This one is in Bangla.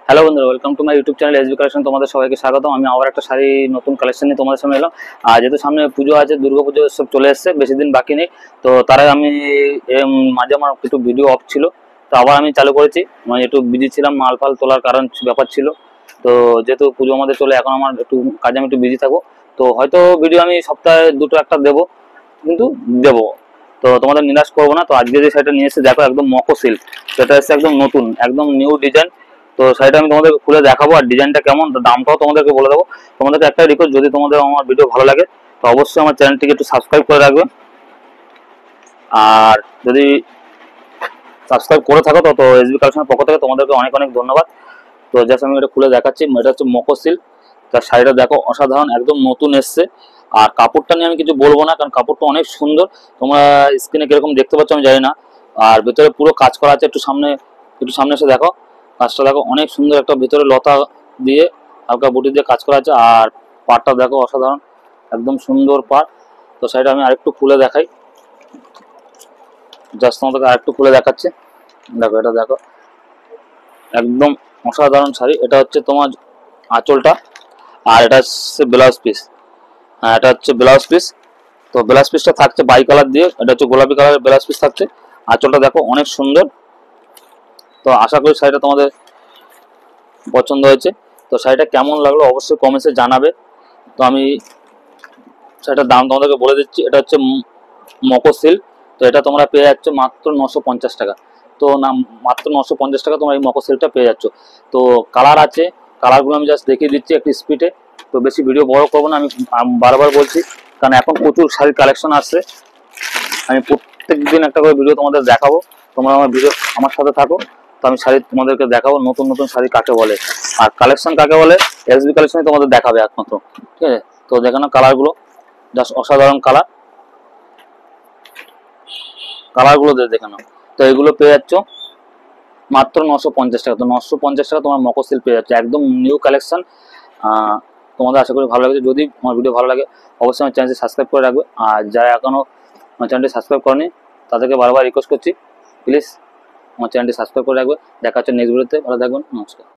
হ্যালো বন্ধুরা, welcome to my YouTube channel SB collection. তোমাদের সবাইকে স্বাগতম। আমি আবার একটা শাড়ি নতুন কালেকশন নিয়ে তোমাদের সামনে এলাম। আর যেহেতু সামনে পুজো আছে, দুর্গাপুজো সব চলে এসছে, বেশি দিন বাকি নেই। তো তারাই আমি মাঝে আমার একটু ভিডিও অফ ছিল, তো আবার আমি চালু করেছি। মানে একটু বিজি ছিলাম, মাল ফাল তোলার কারণ ব্যাপার ছিল। তো যেহেতু পুজো আমাদের চলে, এখন আমার একটু কাজে আমি একটু বিজি থাকবো। তো হয়তো ভিডিও আমি সপ্তাহে দুটো একটা দেবো, কিন্তু দেবো। তো তোমাদের নিরাশ করবো না। তো আজকে যে শাড়িটা নিয়ে এসে দেখো, একদম মকো সিল্ক। সেটা এসছে একদম নতুন, একদম নিউ ডিজাইন। তো শাড়িটা আমি তোমাদের খুলে দেখাবো, আর ডিজাইনটা কেমন, দামটাও তোমাদেরকে বলে দেবো। তোমাদেরকে একটা রিকোয়েস্ট, যদি তোমাদের আমার ভিডিও ভালো লাগে তো অবশ্যই আমার চ্যানেলটিকে একটু সাবস্ক্রাইব করে রাখবে। আর যদি সাবস্ক্রাইব করে থাকো তো এসবি কালেকশনের পক্ষ থেকে তোমাদেরকে অনেক অনেক ধন্যবাদ। তো জাস্ট আমি এটা খুলে দেখাচ্ছি। এটা হচ্ছে মকো সিল্ক। তার শাড়িটা দেখো, অসাধারণ, একদম নতুন এসছে। আর কাপড়টা নিয়ে আমি কিছু বলবো না, কারণ কাপড়টা অনেক সুন্দর। তোমরা স্ক্রিনে কিরকম দেখতে পাচ্ছ আমি জানি না। আর ভেতরে পুরো কাজ করা আছে। একটু সামনে এসে দেখো, কাজটা দেখো, অনেক সুন্দর। একটা ভেতরে লতা দিয়ে, হালকা বুটি দিয়ে কাজ করা আছে। আর পাড়টা দেখো, অসাধারণ, একদম সুন্দর পাড়। তো শাড়িটা আমি আরেকটু খুলে দেখাই। জাস্ট তোমাদেরকে আরেকটু খুলে দেখাচ্ছি। দেখো, এটা দেখো, একদম অসাধারণ শাড়ি। এটা হচ্ছে তোমার আঁচলটা, আর এটা হচ্ছে ব্লাউজ পিস। হ্যাঁ, এটা হচ্ছে ব্লাউজ পিস। তো ব্লাউজ পিসটা থাকছে বাই কালার দিয়ে, এটা হচ্ছে গোলাপি কালারের ব্লাউজ পিস থাকছে। আঁচলটা দেখো, অনেক সুন্দর। তো আশা করি শাড়িটা তোমাদের পছন্দ হয়েছে। তো শাড়িটা কেমন লাগলো অবশ্যই কমেন্টসে জানাবে। তো আমি শাড়িটার দাম তোমাদেরকে বলে দিচ্ছি। এটা হচ্ছে মকো সিল্ক। তো এটা তোমরা পেয়ে যাচ্ছ মাত্র 950 টাকা। তো না, মাত্র 950 টাকা তোমরা এই মকো সিল্কটা পেয়ে যাচ্ছ। তো কালার আছে, কালারগুলো আমি জাস্ট দেখিয়ে দিচ্ছি একটু স্পিডে। তো বেশি ভিডিও বড় করবো না, আমি বারবার বলছি, কারণ এখন প্রচুর শাড়ির কালেকশন আসছে। আমি প্রত্যেক দিন একটা করে ভিডিও তোমাদের দেখাবো। তোমরা আমার ভিডিও আমার সাথে থাকো। তো আমি শাড়ি তোমাদেরকে দেখাবো, নতুন নতুন শাড়ি কাকে বলে আর কালেকশন কাকে বলে, এসবি কালেকশনে তোমাদের দেখাবে একমাত্র। ঠিক আছে? তো দেখানো কালারগুলো জাস্ট অসাধারণ কালার। কালারগুলো দেখে নাও। তো এগুলো পেয়ে যাচ্ছ মাত্র 950 টাকা। তো 950 টাকা তোমার মকো সিল্ক পেয়ে যাচ্ছে, একদম নিউ কালেকশন। তোমাদের আশা করি ভালো লাগছে। যদি আমার ভিডিও ভালো লাগে অবশ্যই আমার চ্যানেলটি সাবস্ক্রাইব করে রাখবে। আর যারা এখনও আমার চ্যানেলটি সাবস্ক্রাইব করেনি তাদেরকে বারবার রিকোয়েস্ট করছি, প্লিজ আমার চ্যানেলটি সাবস্ক্রাইব করে রাখবে। দেখা হচ্ছে নেক্সট ভিডিওতে। ভালো থাকবেন, নমস্কার।